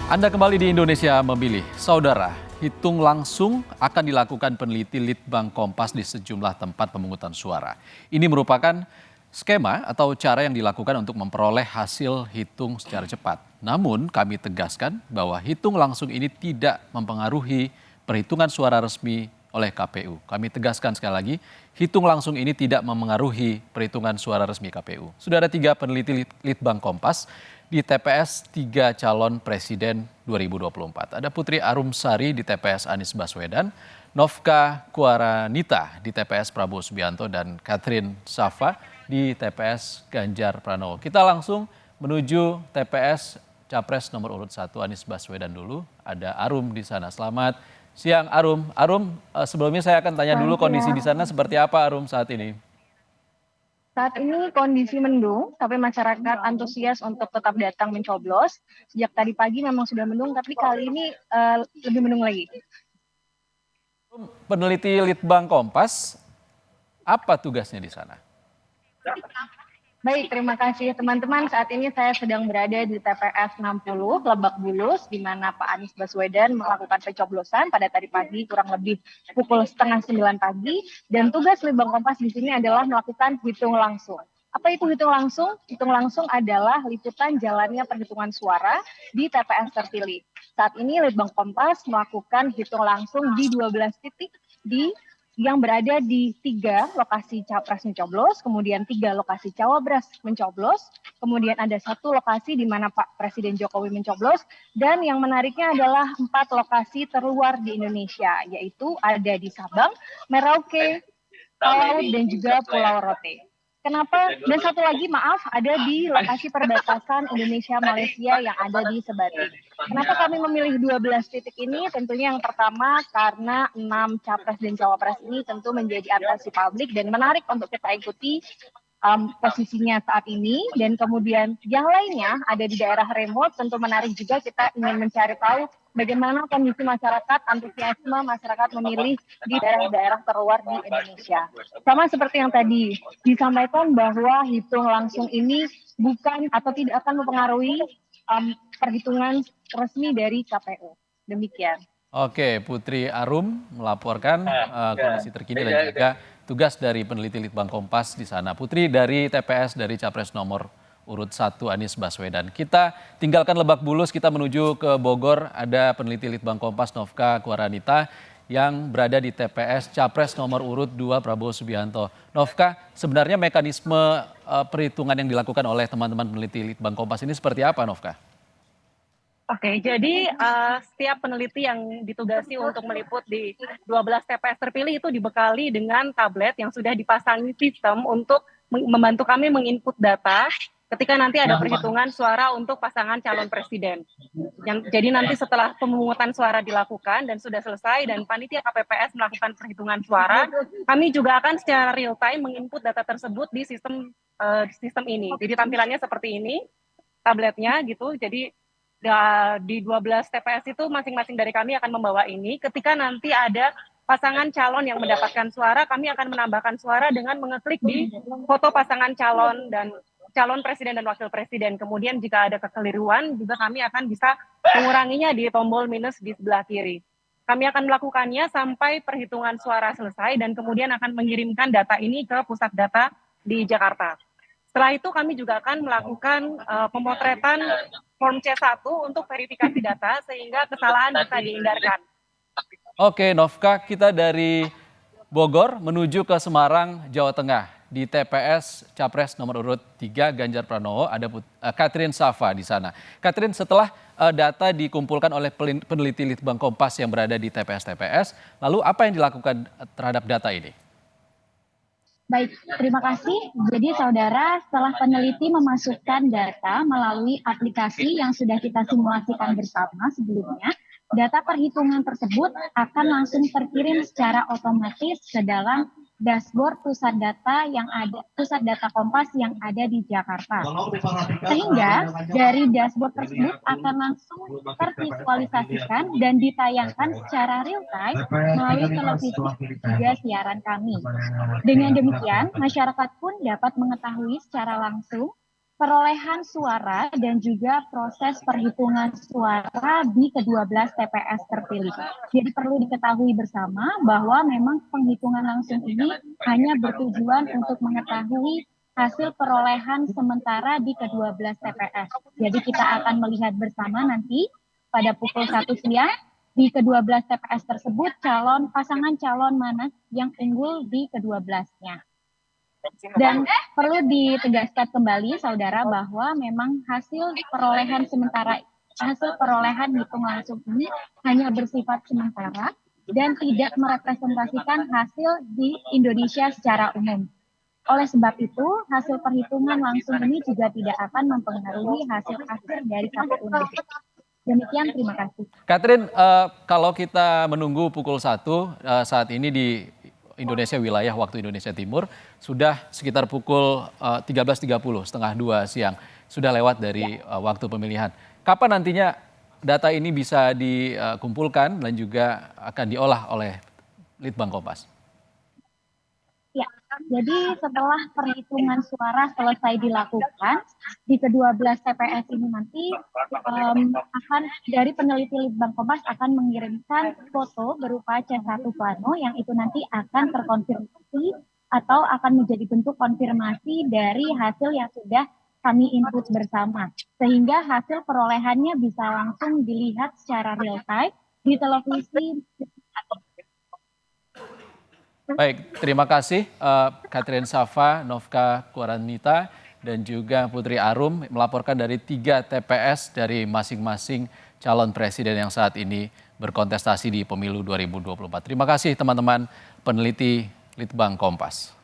Anda kembali di Indonesia Memilih. Saudara, hitung langsung akan dilakukan peneliti Litbang Kompas di sejumlah tempat pemungutan suara. Ini merupakan skema atau cara yang dilakukan untuk memperoleh hasil hitung secara cepat. Namun kami tegaskan bahwa hitung langsung ini tidak mempengaruhi perhitungan suara resmi oleh KPU. Kami tegaskan sekali lagi, hitung langsung ini tidak memengaruhi perhitungan suara resmi KPU. Sudah ada 3 peneliti Litbang Kompas di TPS 3 calon presiden 2024. Ada Putri Arumsari di TPS Anies Baswedan, Novka Kuaranita di TPS Prabowo Subianto, dan Catherine Safa di TPS Ganjar Pranowo. Kita langsung menuju TPS Capres nomor urut 1 Anies Baswedan dulu. Ada Arum di sana. Selamat siang Arum. Arum, sebelumnya saya akan tanya dulu kondisi di sana seperti apa Arum saat ini. Saat ini kondisi mendung, tapi masyarakat antusias untuk tetap datang mencoblos. Sejak tadi pagi memang sudah mendung, tapi kali ini lebih mendung lagi. Peneliti Litbang Kompas, apa tugasnya di sana? Baik, terima kasih teman-teman. Saat ini saya sedang berada di TPS 60 Lebak Bulus, di mana Pak Anies Baswedan melakukan pencoblosan pada tadi pagi kurang lebih pukul 8:30 pagi. Dan tugas Litbang Kompas di sini adalah melakukan hitung langsung. Apa itu hitung langsung? Hitung langsung adalah liputan jalannya perhitungan suara di TPS terpilih. Saat ini Litbang Kompas melakukan hitung langsung di 12 titik yang berada di 3 lokasi capres mencoblos, kemudian 3 lokasi cawapres mencoblos, kemudian ada 1 lokasi di mana Pak Presiden Jokowi mencoblos, dan yang menariknya adalah 4 lokasi terluar di Indonesia, yaitu ada di Sabang, Merauke, Palau, dan juga Pulau Rote. Kenapa? Dan 1 lagi, maaf, ada di lokasi perbatasan Indonesia-Malaysia yang ada di Sebatik. Kenapa kami memilih 12 titik ini? Tentunya yang pertama karena 6 capres dan cawapres ini tentu menjadi atensi publik dan menarik untuk kita ikuti posisinya saat ini. Dan kemudian yang lainnya ada di daerah remote, tentu menarik juga kita ingin mencari tahu bagaimana kondisi masyarakat, antusiasme masyarakat memilih di daerah-daerah terluar di Indonesia. Sama seperti yang tadi disampaikan bahwa hitung langsung ini bukan atau tidak akan mempengaruhi perhitungan resmi dari KPU. Demikian. Oke, Putri Arum melaporkan kondisi terkini dan juga tugas dari peneliti Litbang Kompas di sana. Putri dari TPS dari Capres nomor urut 1 Anies Baswedan. Kita tinggalkan Lebak Bulus, kita menuju ke Bogor. Ada peneliti Litbang Kompas Novka Kuaranita yang berada di TPS Capres nomor urut 2 Prabowo Subianto. Novka, sebenarnya mekanisme perhitungan yang dilakukan oleh teman-teman peneliti Litbang Kompas ini seperti apa, Novka? Oke, jadi setiap peneliti yang ditugasi untuk meliput di 12 TPS terpilih itu dibekali dengan tablet yang sudah dipasangi sistem untuk membantu kami menginput data ketika nanti ada perhitungan suara untuk pasangan calon presiden. Jadi nanti setelah pemungutan suara dilakukan dan sudah selesai dan panitia KPPS melakukan perhitungan suara, kami juga akan secara real time menginput data tersebut di sistem ini. Jadi tampilannya seperti ini, tabletnya gitu. Jadi di 12 TPS itu masing-masing dari kami akan membawa ini. Ketika nanti ada pasangan calon yang mendapatkan suara, kami akan menambahkan suara dengan mengeklik di foto pasangan calon dan calon presiden dan wakil presiden. Kemudian jika ada kekeliruan, juga kami akan bisa menguranginya di tombol minus di sebelah kiri. Kami akan melakukannya sampai perhitungan suara selesai dan kemudian akan mengirimkan data ini ke pusat data di Jakarta. Setelah itu kami juga akan melakukan pemotretan form C1 untuk verifikasi data sehingga kesalahan bisa dihindarkan. Oke, Novka, kita dari Bogor menuju ke Semarang, Jawa Tengah. Di TPS Capres nomor urut 3 Ganjar Pranowo ada Catherine Safa di sana. Catherine, setelah data dikumpulkan oleh peneliti Litbang Kompas yang berada di TPS-TPS, lalu apa yang dilakukan terhadap data ini? Baik, terima kasih. Jadi saudara, setelah peneliti memasukkan data melalui aplikasi yang sudah kita simulasikan bersama sebelumnya, data perhitungan tersebut akan langsung terkirim secara otomatis ke dalam dashboard pusat data Kompas yang ada di Jakarta. Sehingga dari dashboard tersebut akan langsung tervisualisasikan dan ditayangkan secara real time melalui televisi juga siaran kami. Dengan demikian, masyarakat pun dapat mengetahui secara langsung perolehan suara dan juga proses perhitungan suara di ke-12 TPS terpilih. Jadi perlu diketahui bersama bahwa memang penghitungan langsung ini hanya bertujuan untuk mengetahui hasil perolehan sementara di ke-12 TPS. Jadi kita akan melihat bersama nanti pada pukul 1 siang di ke-12 TPS tersebut pasangan calon mana yang unggul di ke-12-nya. Dan perlu ditegaskan kembali saudara bahwa memang hasil perolehan hitung langsung ini hanya bersifat sementara dan tidak merepresentasikan hasil di Indonesia secara umum. Oleh sebab itu, hasil perhitungan langsung ini juga tidak akan mempengaruhi hasil akhir dari KPU nanti. Demikian, terima kasih. Catherine, kalau kita menunggu pukul 1 saat ini di Indonesia wilayah waktu Indonesia Timur sudah sekitar pukul 13.30, setengah 2 siang. Sudah lewat dari waktu pemilihan. Kapan nantinya data ini bisa dikumpulkan dan juga akan diolah oleh Litbang Kompas? Ya, jadi setelah perhitungan suara selesai dilakukan di ke-12 TPS ini nanti akan dari peneliti Litbang Kompas akan mengirimkan foto berupa C1 plano yang itu nanti akan terkonfirmasi atau akan menjadi bentuk konfirmasi dari hasil yang sudah kami input bersama. Sehingga hasil perolehannya bisa langsung dilihat secara real time di televisi. Baik, terima kasih Catherine Safa, Novka Kuaranita, dan juga Putri Arum melaporkan dari 3 TPS dari masing-masing calon presiden yang saat ini berkontestasi di pemilu 2024. Terima kasih teman-teman peneliti Litbang Kompas.